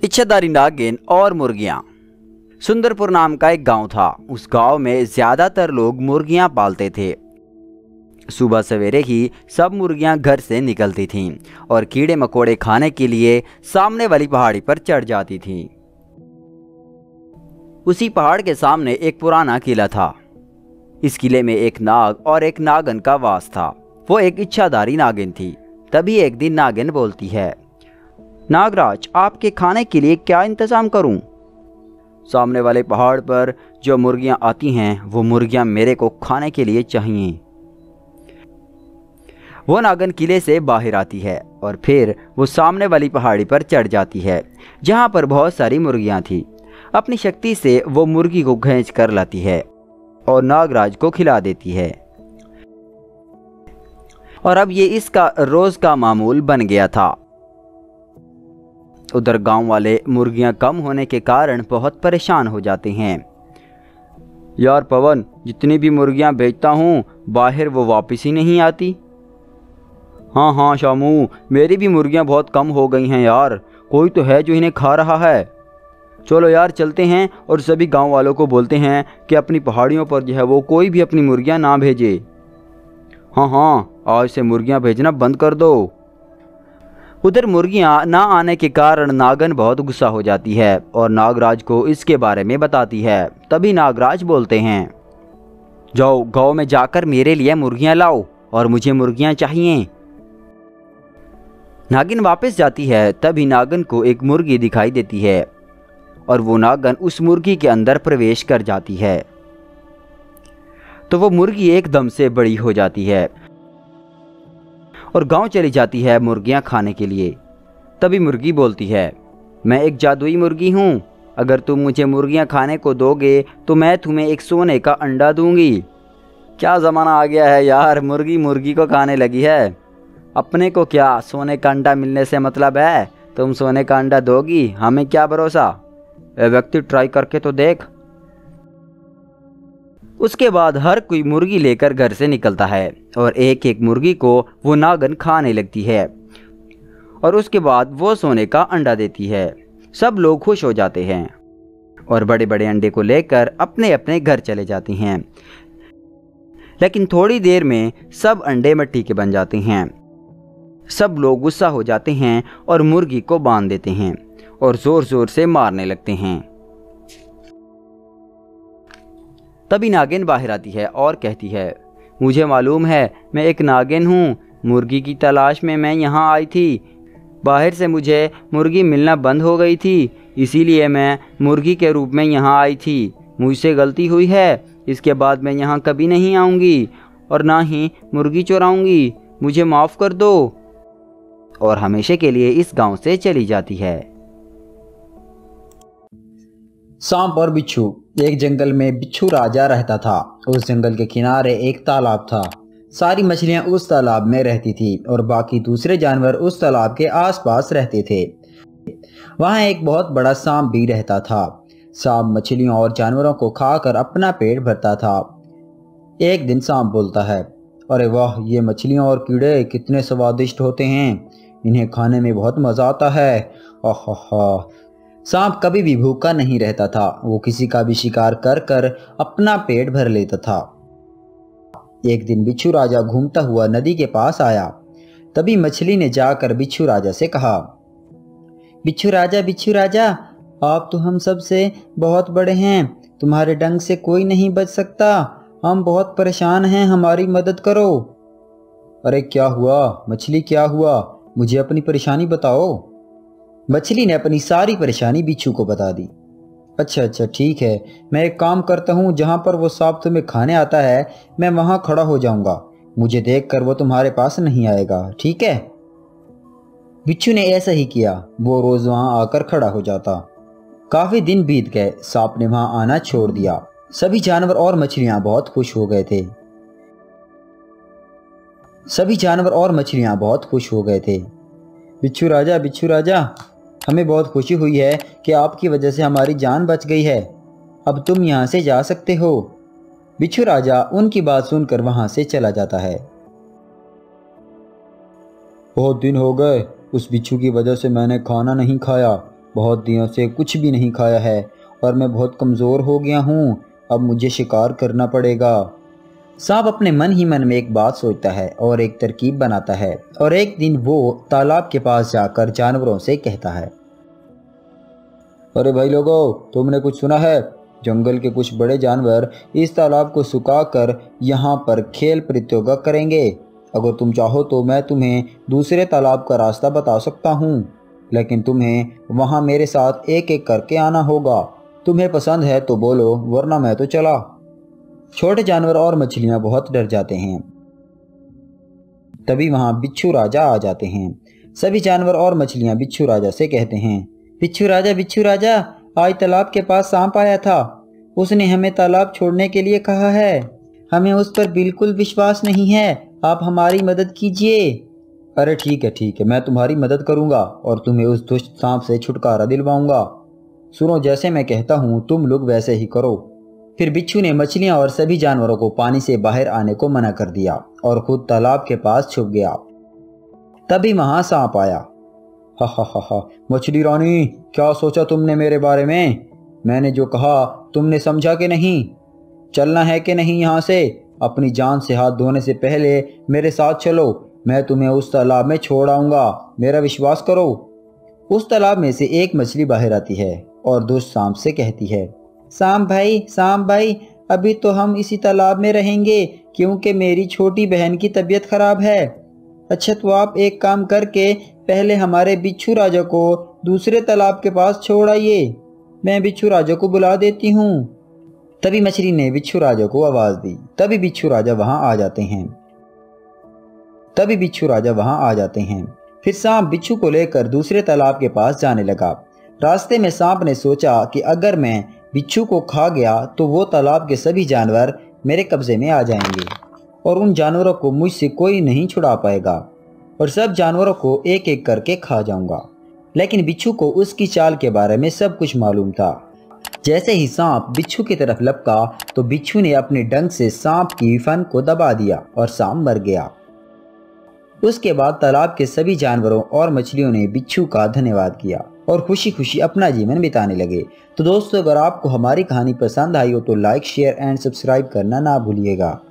इच्छाधारी नागिन और मुर्गियां। सुंदरपुर नाम का एक गांव था। उस गांव में ज्यादातर लोग मुर्गियां पालते थे। सुबह सवेरे ही सब मुर्गियां घर से निकलती थीं और कीड़े मकोड़े खाने के लिए सामने वाली पहाड़ी पर चढ़ जाती थीं। उसी पहाड़ के सामने एक पुराना किला था। इस किले में एक नाग और एक नागिन का वास था। वो एक इच्छाधारी नागिन थी। तभी एक दिन नागिन बोलती है, नागराज, आपके खाने के लिए क्या इंतजाम करूं? सामने वाले पहाड़ पर जो मुर्गियां आती हैं वो मुर्गियां मेरे को खाने के लिए चाहिए। वो नागिन किले से बाहर आती है और फिर वो सामने वाली पहाड़ी पर चढ़ जाती है जहां पर बहुत सारी मुर्गियां थी। अपनी शक्ति से वो मुर्गी को खींच कर लाती है और नागराज को खिला देती है। और अब ये इसका रोज का मामूल बन गया था। उधर गांव वाले मुर्गियां कम होने के कारण बहुत परेशान हो जाते हैं। यार पवन, जितनी भी मुर्गियां बेचता हूँ बाहर वो वापस ही नहीं आती। हाँ शामू, मेरी भी मुर्गियां बहुत कम हो गई हैं यार। कोई तो है जो इन्हें खा रहा है। चलो यार चलते हैं और सभी गांव वालों को बोलते हैं कि अपनी पहाड़ियों पर जो है वो कोई भी अपनी मुर्गियां ना भेजे। हाँ, आज से मुर्गियां भेजना बंद कर दो। उधर मुर्गियां ना आने के कारण नागिन बहुत गुस्सा हो जाती है और नागराज को इसके बारे में बताती है। तभी नागराज बोलते हैं, जाओ गांव में जाकर मेरे लिए मुर्गियां लाओ और मुझे मुर्गियां चाहिए। नागिन वापस जाती है। तभी नागिन को एक मुर्गी दिखाई देती है और वो नागिन उस मुर्गी के अंदर प्रवेश कर जाती है तो वो मुर्गी एकदम से बड़ी हो जाती है और गांव चली जाती है मुर्गियां खाने के लिए। तभी मुर्गी बोलती है, मैं एक जादुई मुर्गी हूं। अगर तुम मुझे मुर्गियां खाने को दोगे तो मैं तुम्हें एक सोने का अंडा दूंगी। क्या ज़माना आ गया है यार, मुर्गी मुर्गी को खाने लगी है। अपने को क्या सोने का अंडा मिलने से मतलब है? तुम सोने का अंडा दोगी, हमें क्या भरोसा। ए व्यक्ति, ट्राई करके तो देख। उसके बाद हर कोई मुर्गी लेकर घर से निकलता है और एक एक मुर्गी को वो नागिन खाने लगती है और उसके बाद वो सोने का अंडा देती है। सब लोग खुश हो जाते हैं और बड़े बड़े अंडे को लेकर अपने अपने घर चले जाते हैं। लेकिन थोड़ी देर में सब अंडे मिट्टी के बन जाते हैं। सब लोग गुस्सा हो जाते हैं और मुर्गी को बांध देते हैं और जोर जोर से मारने लगते हैं। तभी नागिन बाहर आती है और कहती है, मुझे मालूम है, मैं एक नागिन हूँ। मुर्गी की तलाश में मैं यहाँ आई थी। बाहर से मुझे मुर्गी मिलना बंद हो गई थी, इसीलिए मैं मुर्गी के रूप में यहाँ आई थी। मुझसे गलती हुई है। इसके बाद मैं यहाँ कभी नहीं आऊँगी और ना ही मुर्गी चुराऊँगी। मुझे माफ़ कर दो। और हमेशा के लिए इस गांव से चली जाती है। सांप और बिच्छू। एक जंगल में बिच्छू राजा रहता था। उस जंगल के किनारे एक तालाब था। सारी मछलियां उस तालाब में रहती थी और बाकी दूसरे जानवर उस तालाब के आसपास रहते थे। वहां एक बहुत बड़ा सांप भी रहता था। सांप मछलियों और जानवरों को खाकर अपना पेट भरता था। एक दिन सांप बोलता है, अरे वाह, ये मछलियां और कीड़े कितने स्वादिष्ट होते हैं। इन्हें खाने में बहुत मजा आता है। आहा। सांप कभी भी भूखा नहीं रहता था। वो किसी का भी शिकार कर कर अपना पेट भर लेता था। एक दिन बिच्छू राजा घूमता हुआ नदी के पास आया। तभी मछली ने जाकर बिच्छू राजा से कहा, बिच्छू राजा, आप तो हम सब से बहुत बड़े हैं। तुम्हारे डंक से कोई नहीं बच सकता। हम बहुत परेशान हैं, हमारी मदद करो। अरे क्या हुआ मछली, क्या हुआ? मुझे अपनी परेशानी बताओ। मछली ने अपनी सारी परेशानी बिच्छू को बता दी। अच्छा ठीक है, मैं एक काम करता हूँ, जहाँ पर वो सांप तुम्हें खाने आता है मैं वहाँ खड़ा हो जाऊँगा। मुझे देखकर वो तुम्हारे पास नहीं आएगा, ठीक है? बिच्छू ने ऐसा ही किया। वो रोज वहाँ आकर खड़ा हो जाता। काफी दिन बीत गए। सांप ने वहाँ आना छोड़ दिया। सभी जानवर और मछलियाँ बहुत खुश हो गए थे। बिच्छू राजा, हमें बहुत खुशी हुई है कि आपकी वजह से हमारी जान बच गई है। अब तुम यहाँ से जा सकते हो। बिच्छू राजा उनकी बात सुनकर वहाँ से चला जाता है। बहुत दिन हो गए, उस बिच्छू की वजह से मैंने खाना नहीं खाया। बहुत दिनों से कुछ भी नहीं खाया है और मैं बहुत कमज़ोर हो गया हूँ। अब मुझे शिकार करना पड़ेगा। सांप अपने मन ही मन में एक बात सोचता है और एक तरकीब बनाता है और एक दिन वो तालाब के पास जाकर जानवरों से कहता है, अरे भाई लोगों, तुमने कुछ सुना है? जंगल के कुछ बड़े जानवर इस तालाब को सुखाकर यहाँ पर खेल प्रतियोगिता करेंगे। अगर तुम चाहो तो मैं तुम्हें दूसरे तालाब का रास्ता बता सकता हूँ, लेकिन तुम्हें वहाँ मेरे साथ एक एक करके आना होगा। तुम्हें पसंद है तो बोलो, वरना मैं तो चला। छोटे जानवर और मछलियाँ बहुत डर जाते हैं। तभी वहाँ बिच्छू राजा आ जाते हैं। सभी जानवर और मछलियाँ बिच्छू राजा से कहते हैं, बिच्छू राजा, आज तालाब के पास सांप आया था। उसने हमें तालाब छोड़ने के लिए कहा है। हमें उस पर बिल्कुल विश्वास नहीं है। आप हमारी मदद कीजिए। अरे ठीक है, मैं तुम्हारी मदद करूंगा और तुम्हें उस दुष्ट सांप से छुटकारा दिलवाऊंगा। सुनो, जैसे मैं कहता हूँ तुम लोग वैसे ही करो। फिर बिच्छू ने मछलियाँ और सभी जानवरों को पानी से बाहर आने को मना कर दिया और खुद तालाब के पास छुप गया। तभी वहां सांप आया। हा, मछली रानी, क्या सोचा तुमने मेरे बारे में? मैंने जो कहा तुमने समझा कि नहीं? चलना है कि नहीं यहाँ से? अपनी जान से हाथ धोने से पहले मेरे साथ चलो। मैं तुम्हें उस तालाब में छोड़ आऊंगा। मेरा विश्वास करो। उस तालाब में से एक मछली बाहर आती है और दुष्ट सांप से कहती है, सांप भाई, अभी तो हम इसी तालाब में रहेंगे क्योंकि मेरी छोटी बहन की तबीयत खराब है। अच्छा, तो आप एक काम करके पहले हमारे बिच्छू राजा को दूसरे तालाब के पास छोड़ आइए। मैं बिच्छू राजा को बुला देती हूँ। तभी मछली ने बिच्छू राजा को आवाज दी। तभी बिच्छू राजा वहां आ जाते हैं। फिर सांप बिच्छू को लेकर दूसरे तालाब के पास जाने लगा। रास्ते में सांप ने सोचा कि अगर मैं बिच्छू को खा गया तो वो तालाब के सभी जानवर मेरे कब्जे में आ जाएंगे और उन जानवरों को मुझसे कोई नहीं छुड़ा पाएगा और सब जानवरों को एक एक करके खा जाऊंगा। लेकिन बिच्छू को उसकी चाल के बारे में सब कुछ मालूम था। जैसे ही सांप बिच्छू की तरफ लपका तो बिच्छू ने अपने डंक से सांप की फन को दबा दिया और सांप मर गया। उसके बाद तालाब के सभी जानवरों और मछलियों ने बिच्छू का धन्यवाद किया और खुशी खुशी अपना जीवन बिताने लगे। तो दोस्तों, अगर आपको हमारी कहानी पसंद आई हो तो लाइक, शेयर एंड सब्सक्राइब करना ना भूलिएगा।